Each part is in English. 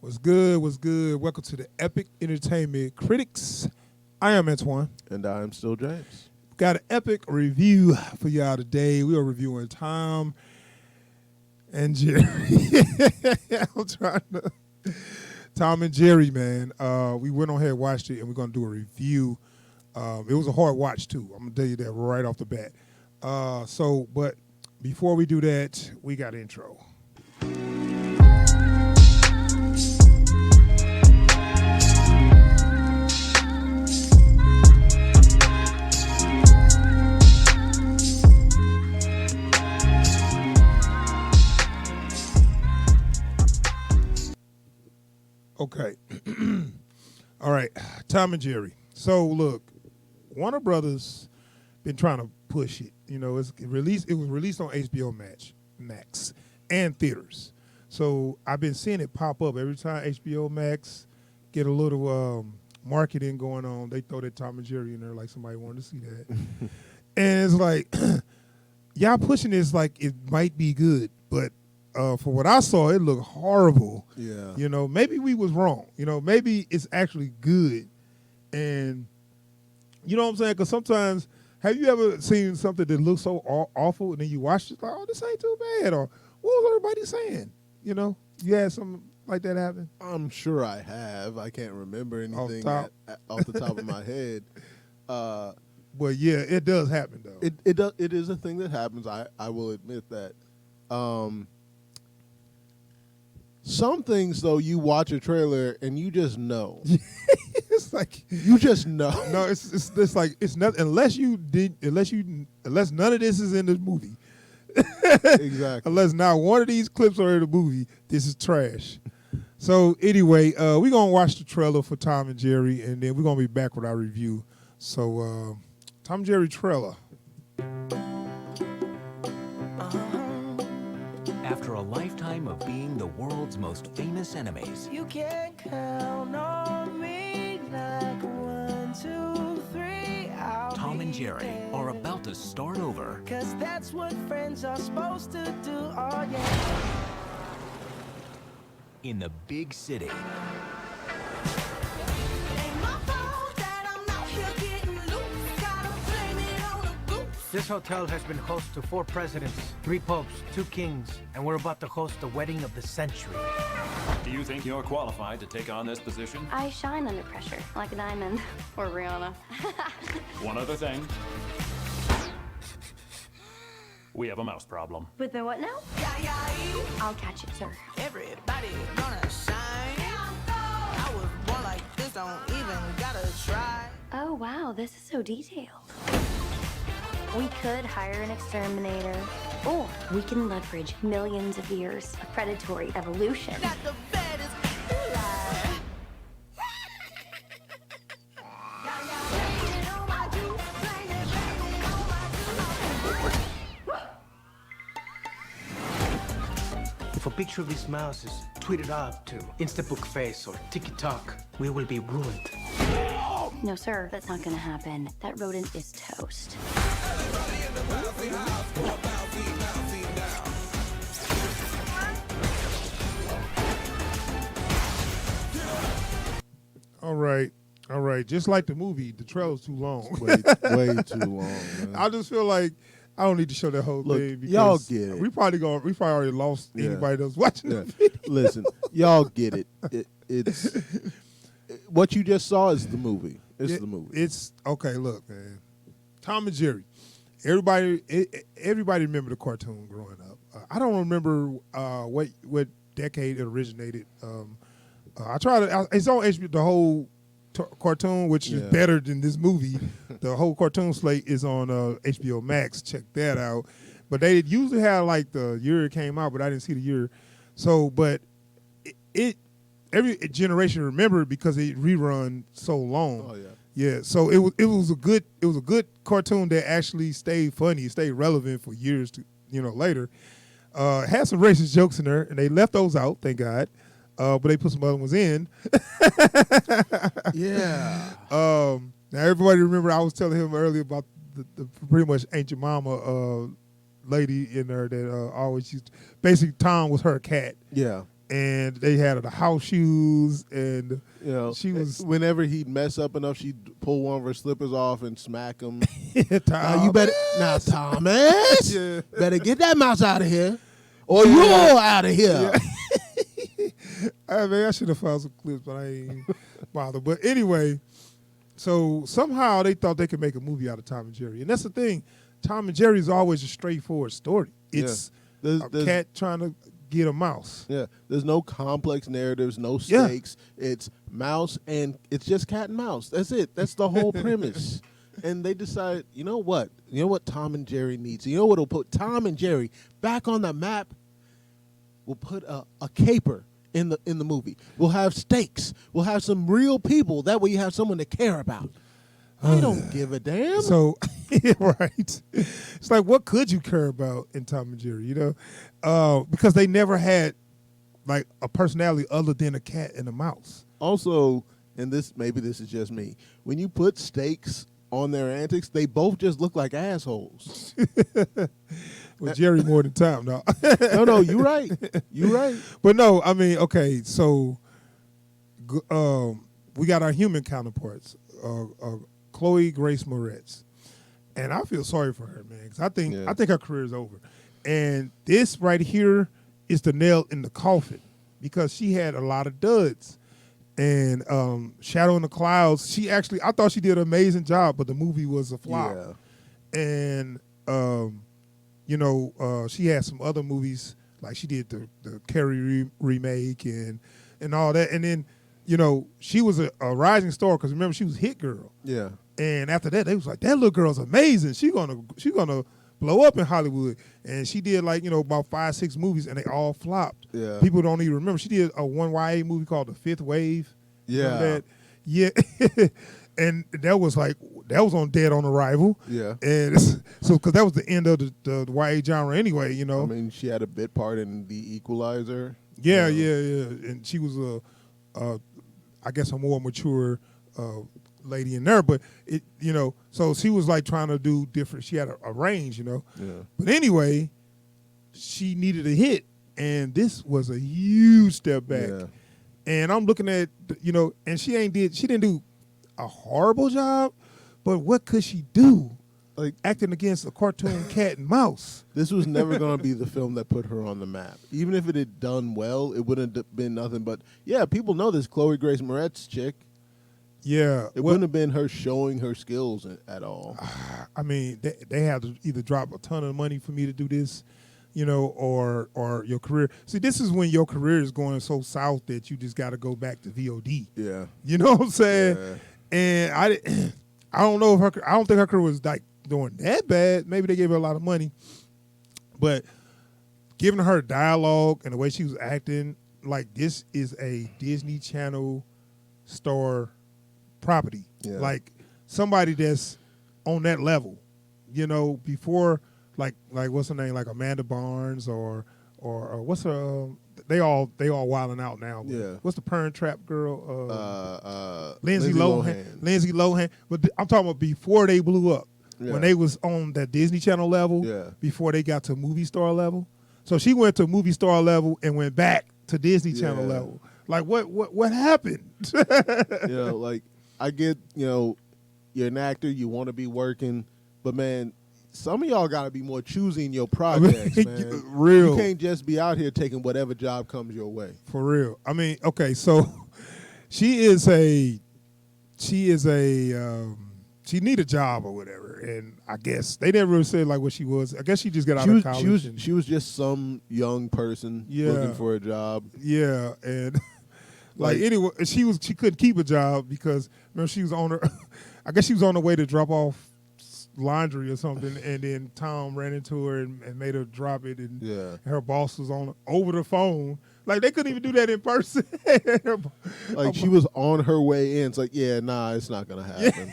What's good? What's good? Welcome to the Epic Entertainment Critics. I am Antoine. And I am still James. Got an epic review for y'all today. We are reviewing Tom and Jerry. Tom and Jerry, man. We went on ahead and watched it, and we're going to do a review. It was a hard watch, too. I'm going to tell you that right off the bat. But before we do that, we got an intro. Okay. All right. Tom and Jerry. So, look, Warner Brothers been trying to push it. You know, it was released on HBO Max and theaters. So, I've been seeing it pop up every time HBO Max get a little marketing going on. They throw that Tom and Jerry in there like somebody wanted to see that. And it's like, y'all pushing this like it might be good, but for what I saw, it looked horrible. Yeah. You know, maybe we was wrong. You know, maybe it's actually good. And you know what I'm saying? Because sometimes, have you ever seen something that looks so awful and then you watch it like, oh, this ain't too bad? Or what was everybody saying? You know, you had something like that happen? I'm sure I have. I can't remember anything off the top of my head. Well, yeah, it does happen, though. It is a thing that happens. I will admit that. Some things, though, you watch a trailer and you just know. It's like you just know. No, it's like it's not unless none of this is in the movie. Exactly. Unless not one of these clips are in the movie, this is trash. So anyway, we're gonna watch the trailer for Tom and Jerry, and then we're gonna be back with our review. So Tom and Jerry trailer. After a lifetime of being the world's most famous enemies, you can count on me like 1, 2, 3. Tom and Jerry are about to start over. 'Cause that's what friends are supposed to do. Oh yeah. In the big city. This hotel has been host to 4 presidents, 3 popes, 2 kings, and we're about to host the wedding of the century. Do you think you're qualified to take on this position? I shine under pressure, like a diamond. Or Rihanna. One other thing. We have a mouse problem. With the what now? I'll catch it, sir. Everybody gonna shine. I was born like this, don't even gotta try. Oh, wow, this is so detailed. We could hire an exterminator, or we can leverage millions of years of predatory evolution. Got the baddest lie. If a picture of this mouse is tweeted out to Instabook Face or TikTok, we will be ruined. No, sir, that's not gonna happen. That rodent is toast. All right. Just like the movie, the trailer's too long. Way too long, man. I just feel like I don't need to show that whole thing because y'all get it. We probably already lost anybody that's watching the video. Listen, y'all get it. It's what you just saw is the movie. It's the movie. It's okay. Look, man, Tom and Jerry. Everybody remember the cartoon growing up. I don't remember what decade it originated. I tried to. It's on HBO. The whole cartoon, which is better than this movie. The whole cartoon slate is on HBO Max. Check that out. But they usually have like the year it came out, but I didn't see the year. So, but every generation remembered because it rerun so long. Oh yeah. Yeah, so it was a good cartoon that actually stayed funny, stayed relevant for years later. Had some racist jokes in there, and they left those out, thank God. But they put some other ones in. Yeah. Now everybody remember I was telling him earlier about the pretty much ancient mama lady in there that always used. Basically, Tom was her cat. Yeah. and they had the house shoes, and You know, she was whenever he'd mess up enough, she'd pull one of her slippers off and smack him. Tom. Thomas, Yeah. better get that mouse out of here, or you're out of here. I should have found some clips, but I ain't bother. But anyway, so somehow they thought they could make a movie out of Tom and Jerry, and that's the thing. Tom and Jerry is always a straightforward story. It's a cat trying to get a mouse. Yeah, there's no complex narratives, no stakes. It's mouse, and it's just cat and mouse. That's it. That's the whole premise. And they decided, you know what? You know what Tom and Jerry needs? You know what will put Tom and Jerry back on the map? We'll put a caper in the movie. We'll have stakes. We'll have some real people. That way you have someone to care about. I don't give a damn. So, right. It's like, what could you care about in Tom and Jerry, you know? Because they never had, like, a personality other than a cat and a mouse. Also, and maybe this is just me, when you put stakes on their antics, they both just look like assholes. Well, Jerry more than Tom, no. No, you're right. You're right. But no, I mean, okay, so we got our human counterparts, Chloe Grace Moretz, and I feel sorry for her, man, because I think her career is over, and this right here is the nail in the coffin because she had a lot of duds, and Shadow in the Clouds. I thought she did an amazing job, but the movie was a flop, and you know, she had some other movies like she did the Carrie remake and all that, and then. You know, she was a rising star because remember she was Hit Girl. Yeah. And after that, they was like, that little girl's amazing. She gonna blow up in Hollywood. And she did like, you know, about 5-6 movies and they all flopped. Yeah. People don't even remember. She did a one YA movie called The Fifth Wave. Yeah. That? Yeah. And that was on Dead on Arrival. Yeah. And so because that was the end of the YA genre anyway, you know. I mean, she had a bit part in The Equalizer. Yeah. And she was I guess a more mature lady in there, but it, you know, so she was like trying to do different. She had a range, you know. Yeah. But anyway, she needed a hit, and this was a huge step back. Yeah. And I'm looking at, you know, and she didn't do a horrible job, but what could she do? Like acting against a cartoon cat and mouse. This was never going to be the film that put her on the map. Even if it had done well, it wouldn't have been nothing. But yeah, people know this Chloe Grace Moretz chick. Yeah, it wouldn't have been her showing her skills at all. I mean, they had to either drop a ton of money for me to do this, you know, or your career. See, this is when your career is going so south that you just got to go back to VOD. Yeah, you know what I'm saying? Yeah. And I don't know if I don't think her career was like doing that bad. Maybe they gave her a lot of money, but giving her dialogue and the way she was acting, like this is a Disney Channel star property. Yeah. Like somebody that's on that level, you know, before like what's her name, like Amanda Barnes or what's her they all wilding out now. Yeah. What's the Parent Trap girl? Lindsay Lohan. Lindsay Lohan. But I'm talking about before they blew up. Yeah. When they was on that Disney Channel level, before they got to movie star level. So she went to movie star level and went back to Disney Channel level. Like what happened? You know, like I get, you know, you're an actor, you want to be working, but man, some of y'all got to be more choosy in your projects, man. Real. You can't just be out here taking whatever job comes your way. For real. I mean, okay, so she need a job or whatever, and I guess they never really said like what she was. I guess she just got out of college. She was just some young person looking for a job. Yeah, and like anyway, she couldn't keep a job because remember she was on her. I guess she was on her way to drop off laundry or something, and then Tom ran into her and made her drop it, and her boss was on over the phone. Like they couldn't even do that in person. Like she was on her way in. It's like, yeah, nah, it's not gonna happen.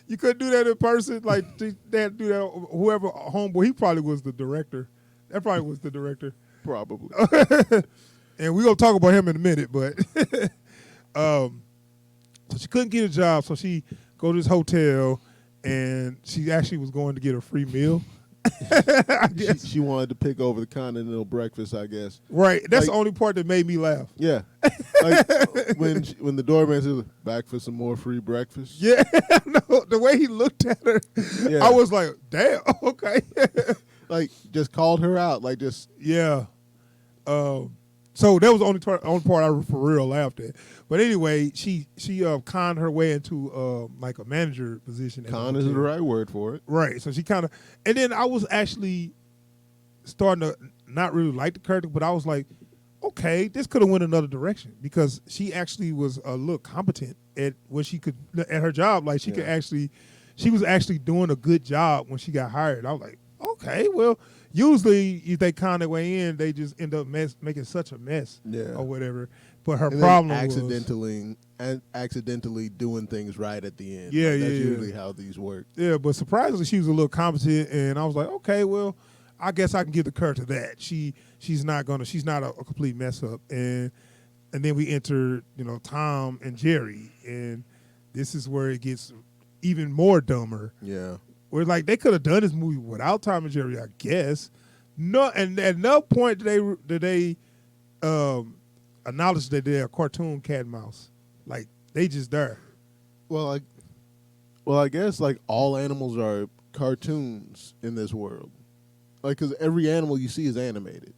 You couldn't do that in person. Like they had to do that. Whoever homeboy, he probably was the director. That probably was the director. Probably. And we're gonna talk about him in a minute, but so she couldn't get a job, so she go to this hotel, and she actually was going to get a free meal. I guess. She wanted to pick over the continental breakfast, I guess. Right. That's Like- the only part that made me laugh. Yeah. Like when the doorman says, "Back for some more free breakfast." Yeah, no, the way he looked at her, Yeah. I was like, damn, okay. Like just called her out. Like just Yeah. So that was the only part I for real laughed at. But anyway, she conned her way into like a manager position. at con the is the hotel. right word for it. Right. So she kind of, and then I was actually starting to not really like the character, but I was like, okay, this could have went another direction because she actually was a little competent at what she could at her job. Like she could actually, she was actually doing a good job when she got hired. I was like, okay, well, usually if they con their way in, they just end up making such a mess, or whatever. But her And problem then was accidentally doing things right at the end. Yeah, Like, that's yeah. usually how these work. Yeah, but surprisingly, she was a little competent, and I was like, okay, well, I guess I can give the character that she's not a complete mess up, and then we enter Tom and Jerry, and this is where it gets even more dumber. Yeah. Where like they could have done this movie without Tom and Jerry, I guess. No, and at no point did they acknowledge that they're a cartoon cat and mouse. Like they just there. Well, I guess like all animals are cartoons in this world. Like, because every animal you see is animated.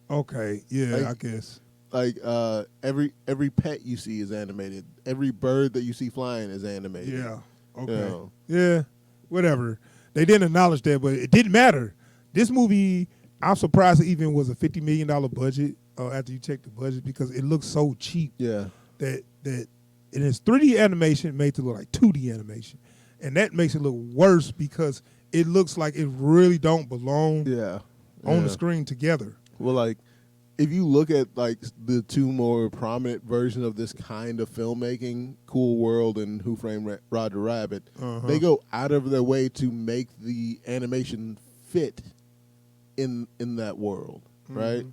Okay, yeah, Like- I guess. Like every pet you see is animated. Every bird that you see flying is animated. Yeah. Okay. Yeah. Yeah. Whatever. They didn't acknowledge that, but it didn't matter. This movie, I'm surprised it even was a $50 million budget after you check the budget because it looks so cheap. Yeah. That it is 3D animation made to look like 2D animation. And that makes it look worse because it looks like it really don't belong on the screen together. Well, like, if you look at like the two more prominent versions of this kind of filmmaking, Cool World and Who Framed Roger Rabbit, they go out of their way to make the animation fit in that world, right?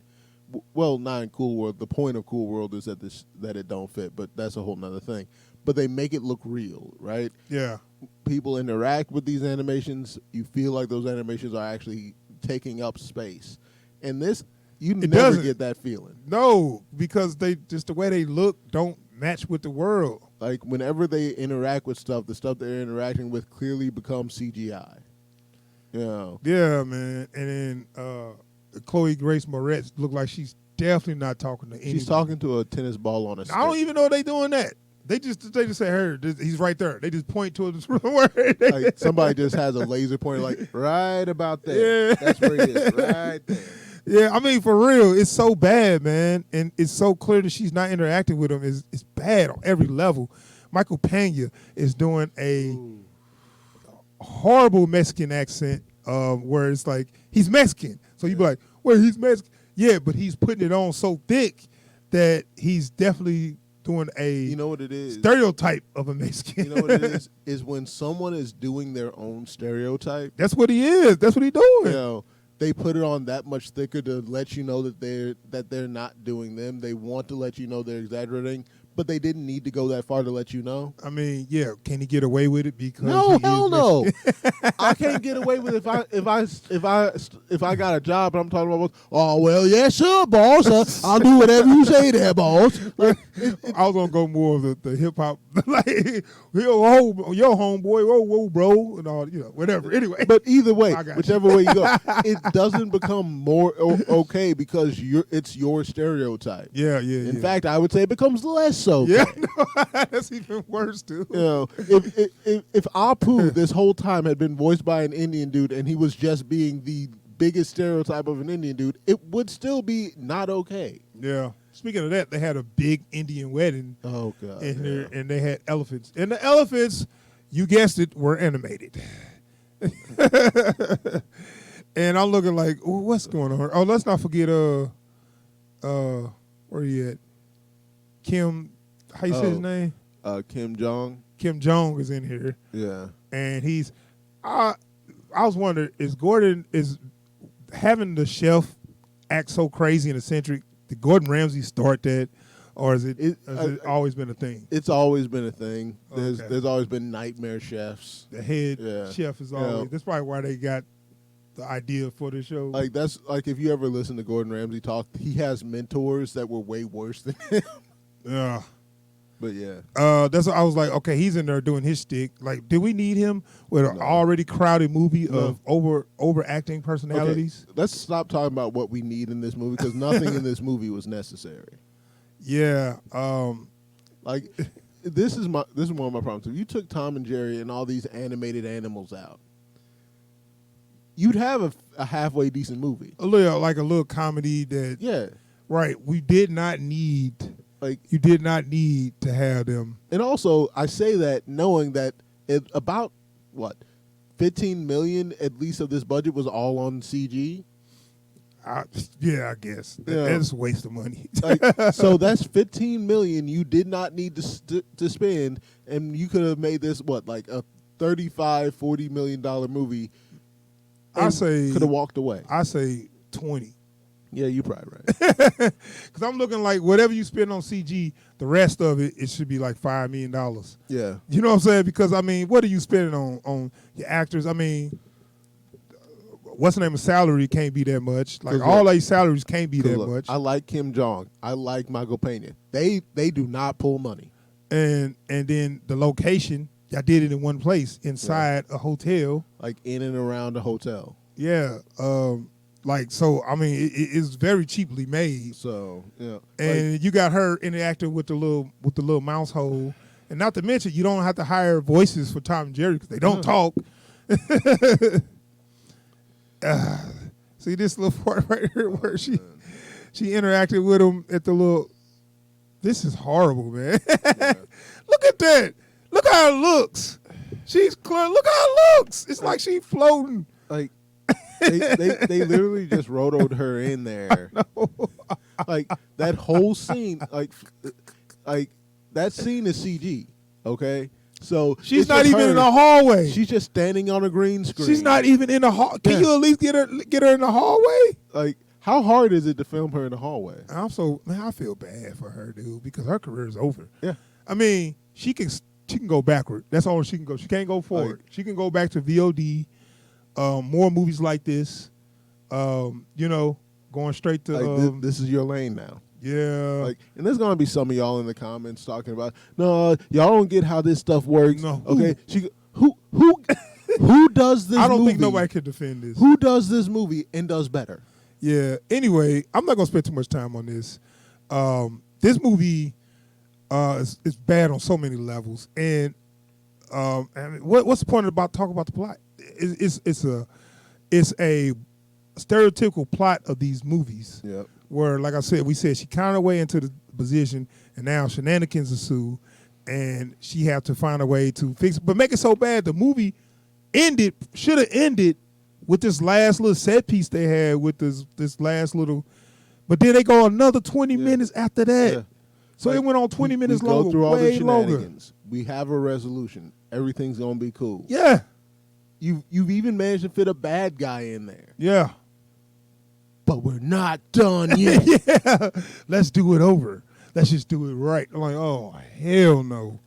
Well, not in Cool World. The point of Cool World is that it don't fit, but that's a whole nother thing. But they make it look real, right? Yeah. People interact with these animations. You feel like those animations are actually taking up space. And this, you never doesn't. get that feeling. No, because they just the way they look don't match with the world. Like, whenever they interact with stuff, the stuff they're interacting with clearly becomes CGI. You know? Yeah, man. And then Chloe Grace Moretz looked like she's definitely not talking to anybody. She's talking to a tennis ball on a stick. I don't even know they doing that. They just say, "Her, he's right there." They just point to the word. Like, somebody just has a laser pointer, like, right about there. Yeah. That's where he is, right there. Yeah, I mean, for real, it's so bad, man, and it's so clear that she's not interacting with him. It's bad on every level. Michael Pena is doing a horrible Mexican accent, where it's like he's Mexican, so you be like, "Well, he's Mexican." Yeah, but he's putting it on so thick that he's definitely doing a You know what it is? stereotype of a Mexican. You know what it is? Is when someone is doing their own stereotype, That's what he is. That's what he's doing. you know, they put it on that much thicker to let you know that they're not doing them. They want to let you know they're exaggerating, but they didn't need to go that far to let you know. I mean, yeah, can he get away with it? Because No, he is hell no. Mexican? I can't get away with it if I got a job and I'm talking about, oh well, yeah, sure, boss. I'll do whatever you say there, boss. Like, I was gonna go more of the hip hop, like yo, your homeboy, whoa, bro, and all, whatever. Anyway, but either way, I got whichever way you go, it doesn't become more okay because it's your stereotype. yeah. In fact, I would say it becomes less okay. yeah, no, that's even worse too. You know, if Apu this whole time had been voiced by an Indian dude and he was just being the biggest stereotype of an Indian dude, it would still be not okay. Yeah. Speaking of that, they had a big Indian wedding Oh god. in here, and they had elephants, and the elephants, you guessed it, were animated. And I'm looking like, oh, what's going on? Oh, let's not forget, where he at? Kim, how you say his name? Kim Jong. Kim Jong is in here, Yeah. and he's. I was wondering, is having the chef act so crazy and eccentric? Did Gordon Ramsay start that, or has it always been a thing? It's always been a thing. There's Okay. there's always been nightmare chefs. The head Yeah. chef is Yeah. always. That's probably why they got the idea for the show. Like that's like if you ever listen to Gordon Ramsay talk, he has mentors that were way worse than him. Yeah. But yeah. That's what I was like, okay, he's in there doing his shtick. Like, did we need him with an already crowded movie of overacting personalities? Okay, let's stop talking about what we need in this movie because nothing in this movie was necessary. Yeah. Like this is one of my problems. If you took Tom and Jerry and all these animated animals out, you'd have a halfway decent movie. A little comedy that Yeah. Right. We did not need you did not need to have them. And also, I say that knowing that about what 15 million at least of this budget was all on CG. I guess Yeah. that's a waste of money. So that's 15 million you did not need to spend, and you could have made this like a $35-40 million movie. I say could have walked away. I say 20. Yeah, you're probably right. Because I'm looking like whatever you spend on CG, the rest of it should be like $5 million. Yeah. You know what I'm saying? Because, I mean, what are you spending on your actors? I mean, what's the name of salary can't be that much. Like, all these salaries can't be that much. I like Kim Jong. I like Michael Pena. They do not pull money. And then the location, y'all did it in one place, inside a hotel. Like in and around a hotel. Yeah. So I mean, it's very cheaply made. So yeah, and you got her interacting with the little mouse hole, and not to mention you don't have to hire voices for Tom and Jerry because they don't talk. See this little part right here where she interacted with him at the little. This is horrible, man. Yeah. Look at that. Look how it looks. She's clear. Look how it looks. It's like she's floating. Like. They literally just rotoed her in there. Like that whole scene, like that scene is CG. Okay, so she's not even in the hallway. She's just standing on a green screen. She's not even in the hall. Can you at least get her in the hallway? Like, how hard is it to film her in the hallway? I feel bad for her, dude, because her career is over. Yeah, I mean, she can go backward. That's all she can go. She can't go forward. She can go back to VOD. More movies like this, going straight to this is your lane now. Yeah. And there's gonna be some of y'all in the comments talking about, no, y'all don't get how this stuff works. No. Okay, who does this? I don't movie? think nobody can defend this. Who does this movie and does better? Yeah. Anyway, I'm not gonna spend too much time on this. This movie is bad on so many levels, and what's the point about talking about the plot? It's a stereotypical plot of these movies. Yep. Where, like I said, she counted her way into the position, and now shenanigans ensue, and she have to find a way to fix it. But make it so bad, the movie should have ended with this last little set piece they had with this last little. But then they go another 20 minutes after that. Yeah. So it went on 20 minutes longer. Go through all the longer. shenanigans. We have a resolution. Everything's gonna be cool. Yeah. You've even managed to fit a bad guy in there. Yeah. But we're not done yet. Yeah. Let's do it over. Let's just do it right. I'm like, oh, hell no.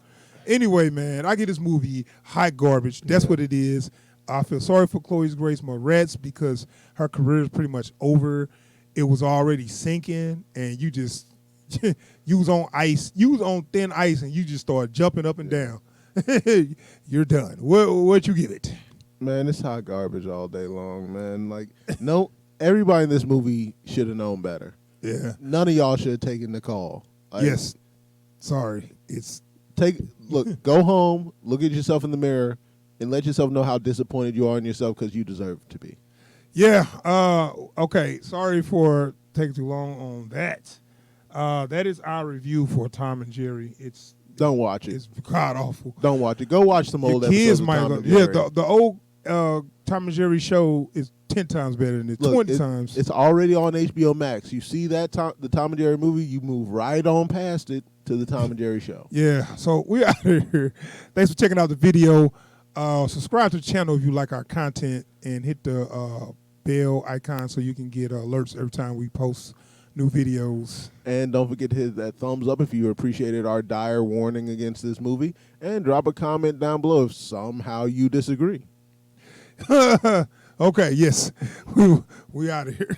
Anyway, man, I get this movie hot garbage. That's what it is. I feel sorry for Chloe Grace Moretz because her career is pretty much over. It was already sinking, and you was on ice. You was on thin ice, and you just started jumping up and down. You're done. What you give it? Man, it's hot garbage all day long, man. Like, no, everybody in this movie should have known better. Yeah. None of y'all should have taken the call. Like, yes. Sorry. Go home, look at yourself in the mirror, and let yourself know how disappointed you are in yourself because you deserve to be. Yeah. Okay. Sorry for taking too long on that. That is our review for Tom and Jerry. Don't watch it. It's god awful. Don't watch it. Go watch some old episodes of Tom and Jerry. Yeah, the old Tom and Jerry show is 10 times better than it. 20 times. It's already on HBO Max. You see that the Tom and Jerry movie, you move right on past it to the Tom and Jerry show. Yeah. So we're out of here. Thanks for checking out the video. Subscribe to the channel if you like our content, and hit the bell icon so you can get alerts every time we post new videos. And don't forget to hit that thumbs up if you appreciated our dire warning against this movie, and drop a comment down below if somehow you disagree. Okay, yes. We out of here.